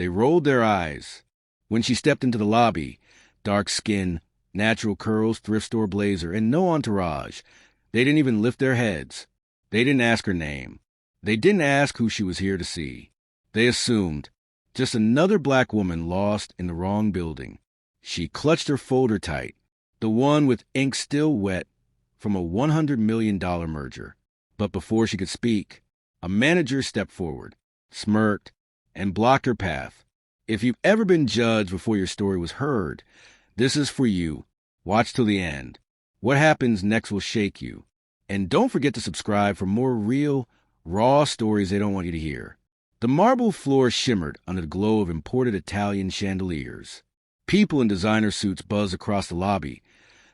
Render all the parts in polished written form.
They rolled their eyes. When she stepped into the lobby, dark skin, natural curls, thrift store blazer, and no entourage, they didn't even lift their heads. They didn't ask her name. They didn't ask who she was here to see. They assumed, just another black woman lost in the wrong building. She clutched her folder tight, the one with ink still wet from a $100 million merger. But before she could speak, a manager stepped forward, smirked, and blocked her path. If you've ever been judged before your story was heard, this is for you. Watch till the end. What happens next will shake you. And don't forget to subscribe for more real, raw stories they don't want you to hear. The marble floor shimmered under the glow of imported Italian chandeliers. People in designer suits buzzed across the lobby,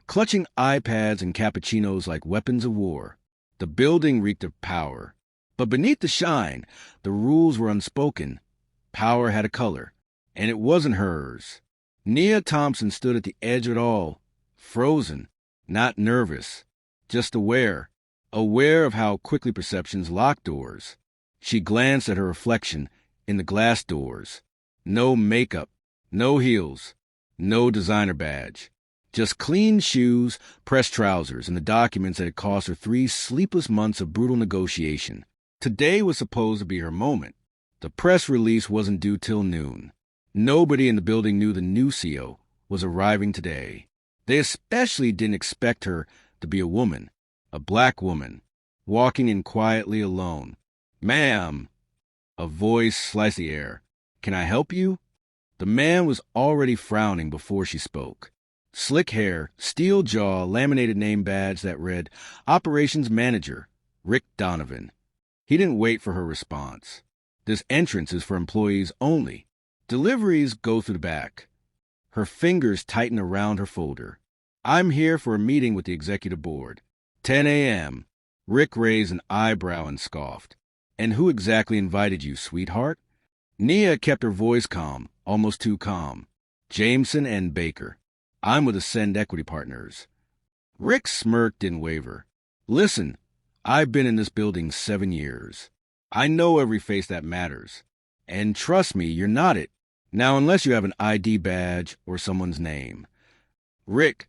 clutching iPads and cappuccinos like weapons of war. The building reeked of power. But beneath the shine, the rules were unspoken. Power had a color, and it wasn't hers. Nia Thompson stood at the edge of it all, frozen, not nervous, just aware of how quickly perceptions lock doors. She glanced at her reflection in the glass doors. No makeup, no heels, no designer badge. Just clean shoes, pressed trousers, and the documents that had cost her 3 sleepless months of brutal negotiation. Today was supposed to be her moment. The press release wasn't due till noon. Nobody in the building knew the new CEO was arriving today. They especially didn't expect her to be a woman, a black woman, walking in quietly alone. "Ma'am," a voice sliced the air. "Can I help you?" The man was already frowning before she spoke. Slick hair, steel jaw, laminated name badge that read Operations Manager, Rick Donovan. He didn't wait for her response. "This entrance is for employees only. Deliveries go through the back." Her fingers tightened around her folder. "I'm here for a meeting with the executive board. 10 a.m. Rick raised an eyebrow and scoffed. "And who exactly invited you, sweetheart?" Nia kept her voice calm, almost too calm. "Jameson and Baker. I'm with Ascend Equity Partners." Rick's smirk didn't waver. "Listen, I've been in this building 7 years. I know every face that matters. And trust me, you're not it. Now, unless you have an ID badge or someone's name." "Rick,"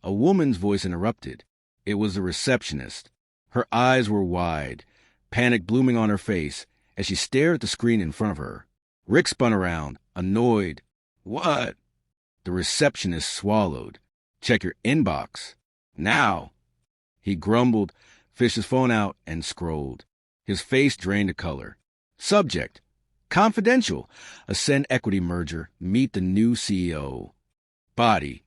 a woman's voice interrupted. It was the receptionist. Her eyes were wide, panic blooming on her face as she stared at the screen in front of her. Rick spun around, annoyed. "What?" The receptionist swallowed. "Check your inbox. Now." He grumbled, fished his phone out, and scrolled. His face drained of color. Subject: Confidential. Ascend Equity Merger. Meet the new CEO. Body: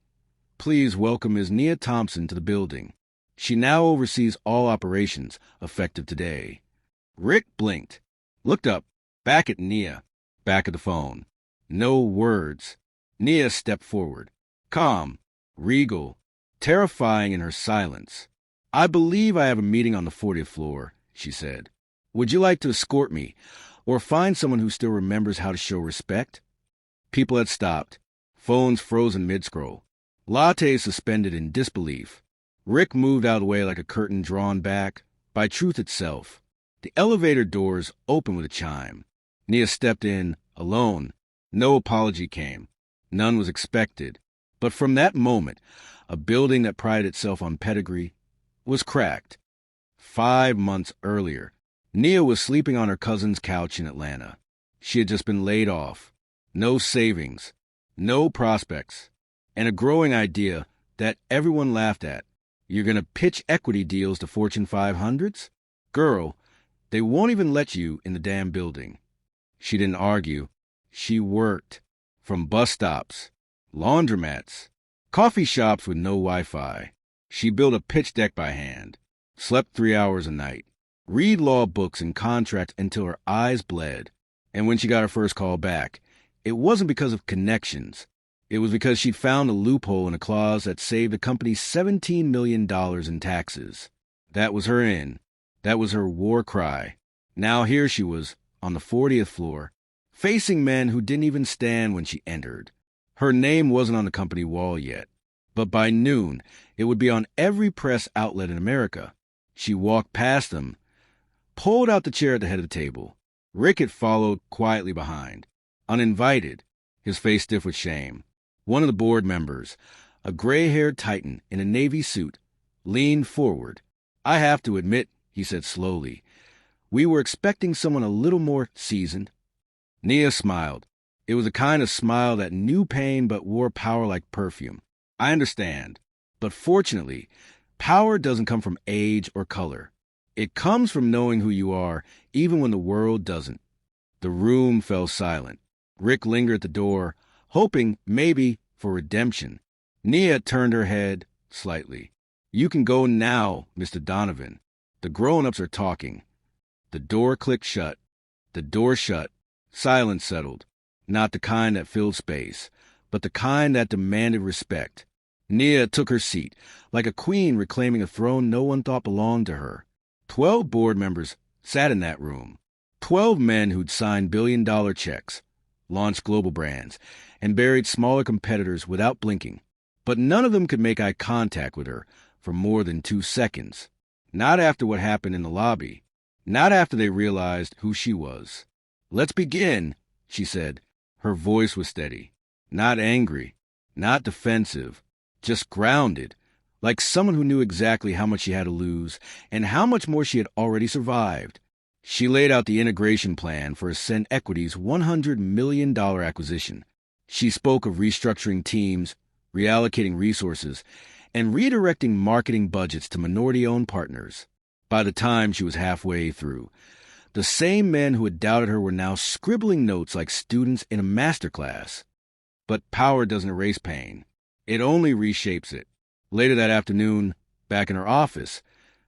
Please welcome Ms. Nia Thompson to the building. She now oversees all operations, effective today. Rick blinked, looked up, back at Nia, back at the phone. No words. Nia stepped forward, calm, regal, terrifying in her silence. "I believe I have a meeting on the 40th floor," she said. "Would you like to escort me, or find someone who still remembers how to show respect?" People had stopped, phones frozen mid-scroll, lattes suspended in disbelief. Rick moved out of the way like a curtain drawn back by truth itself. The elevator doors opened with a chime. Nia stepped in, alone. No apology came. None was expected. But from that moment, a building that prided itself on pedigree was cracked. 5 months earlier, Nia was sleeping on her cousin's couch in Atlanta. She had just been laid off. No savings, no prospects, and a growing idea that everyone laughed at. "You're going to pitch equity deals to Fortune 500s? Girl, they won't even let you in the damn building." She didn't argue. She worked. From bus stops, laundromats, coffee shops with no Wi-Fi. She built a pitch deck by hand, slept 3 hours a night, read law books and contracts until her eyes bled. And when she got her first call back, it wasn't because of connections. It was because she'd found a loophole in a clause that saved the company $17 million in taxes. That was her in. That was her war cry. Now here she was, on the 40th floor, facing men who didn't even stand when she entered. Her name wasn't on the company wall yet, but by noon, it would be on every press outlet in America. She walked past them, pulled out the chair at the head of the table. Rick had followed quietly behind. Uninvited, his face stiff with shame. One of the board members, a gray-haired titan in a navy suit, leaned forward. "I have to admit," he said slowly, "we were expecting someone a little more seasoned." Nia smiled. It was a kind of smile that knew pain but wore power like perfume. "I understand. But fortunately, power doesn't come from age or color. It comes from knowing who you are, even when the world doesn't." The room fell silent. Rick lingered at the door, hoping, maybe, for redemption. Nia turned her head slightly. "You can go now, Mr. Donovan. The grown-ups are talking." The door clicked shut. The door shut. Silence settled. Not the kind that filled space, but the kind that demanded respect. Nia took her seat, like a queen reclaiming a throne no one thought belonged to her. 12 board members sat in that room. 12 men who'd signed billion-dollar checks, launched global brands, and buried smaller competitors without blinking. But none of them could make eye contact with her for more than 2 seconds. Not after what happened in the lobby. Not after they realized who she was. "Let's begin," she said. Her voice was steady. Not angry. Not defensive. Just grounded. Like someone who knew exactly how much she had to lose and how much more she had already survived. She laid out the integration plan for Ascend Equity's $100 million acquisition. She spoke of restructuring teams, reallocating resources, and redirecting marketing budgets to minority-owned partners. By the time she was halfway through, the same men who had doubted her were now scribbling notes like students in a master class. But power doesn't erase pain. It only reshapes it. Later that afternoon, back in her office,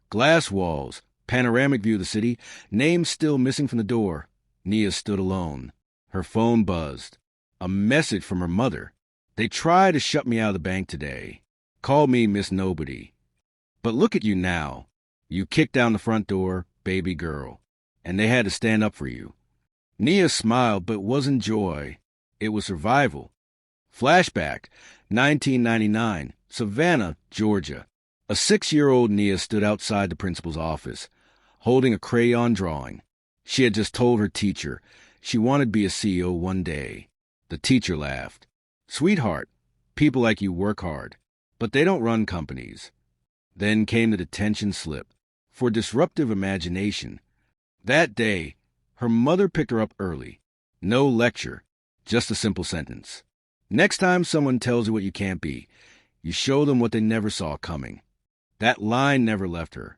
glass walls, panoramic view of the city, names still missing from the door, Nia stood alone. Her phone buzzed. A message from her mother. "They tried to shut me out of the bank today. Called me Miss Nobody. But look at you now. You kicked down the front door, baby girl. And they had to stand up for you." Nia smiled, but it wasn't joy. It was survival. Flashback, 1999, Savannah, Georgia. A 6-year-old Nia stood outside the principal's office, holding a crayon drawing. She had just told her teacher she wanted to be a CEO one day. The teacher laughed. "Sweetheart, people like you work hard, but they don't run companies." Then came the detention slip for disruptive imagination. That day, her mother picked her up early. No lecture, just a simple sentence. "Next time someone tells you what you can't be, you show them what they never saw coming." That line never left her.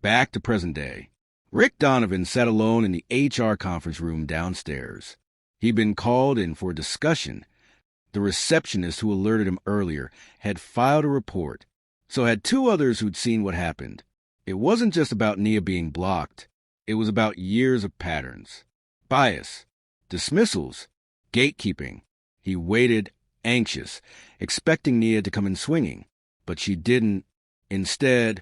Back to present day. Rick Donovan sat alone in the HR conference room downstairs. He'd been called in for a discussion. The receptionist who alerted him earlier had filed a report. So had 2 others who'd seen what happened. It wasn't just about Nia being blocked. It was about years of patterns. Bias. Dismissals. Gatekeeping. He waited, anxious, expecting Nia to come in swinging. But she didn't. Instead,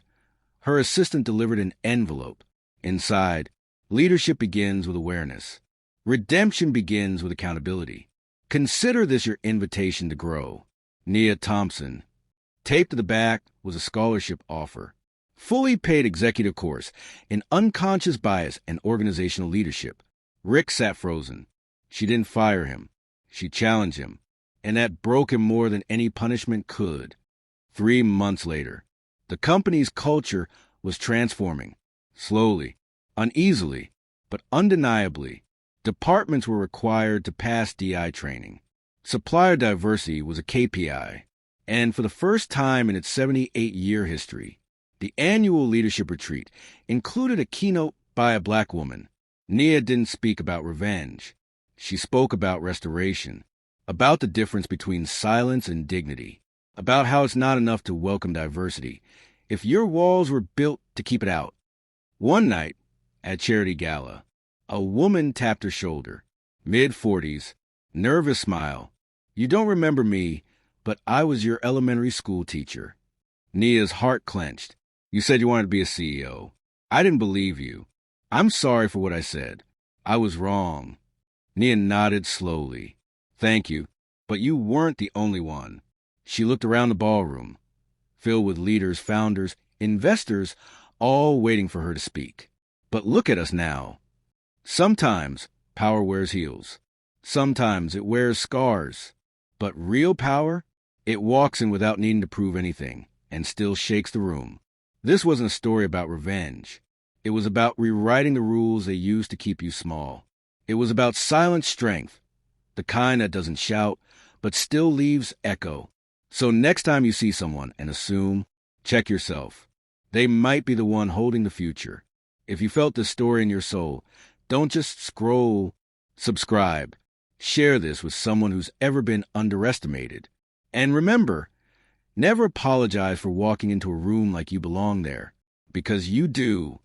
her assistant delivered an envelope. Inside, leadership begins with awareness. Redemption begins with accountability. Consider this your invitation to grow. Nia Thompson. Taped to the back was a scholarship offer. Fully paid executive course in unconscious bias and organizational leadership. Rick sat frozen. She didn't fire him. She challenged him. And that broke him more than any punishment could. 3 months later, the company's culture was transforming. Slowly, uneasily, but undeniably. Departments were required to pass DI training. Supplier diversity was a KPI. And for the first time in its 78-year history, the annual leadership retreat included a keynote by a Black woman. Nia didn't speak about revenge. She spoke about restoration, about the difference between silence and dignity, about how it's not enough to welcome diversity if your walls were built to keep it out. One night, at Charity Gala, a woman tapped her shoulder, mid-40s, nervous smile. "You don't remember me, but I was your elementary school teacher." Nia's heart clenched. "You said you wanted to be a CEO. I didn't believe you. I'm sorry for what I said. I was wrong." Nia nodded slowly. "Thank you, but you weren't the only one." She looked around the ballroom, filled with leaders, founders, investors, all waiting for her to speak. But look at us now. Sometimes power wears heels. Sometimes it wears scars. But real power? It walks in without needing to prove anything and still shakes the room. This wasn't a story about revenge. It was about rewriting the rules they used to keep you small. It was about silent strength, the kind that doesn't shout, but still leaves echo. So next time you see someone and assume, check yourself. They might be the one holding the future. If you felt this story in your soul, don't just scroll, subscribe. Share this with someone who's ever been underestimated. And remember, never apologize for walking into a room like you belong there, because you do.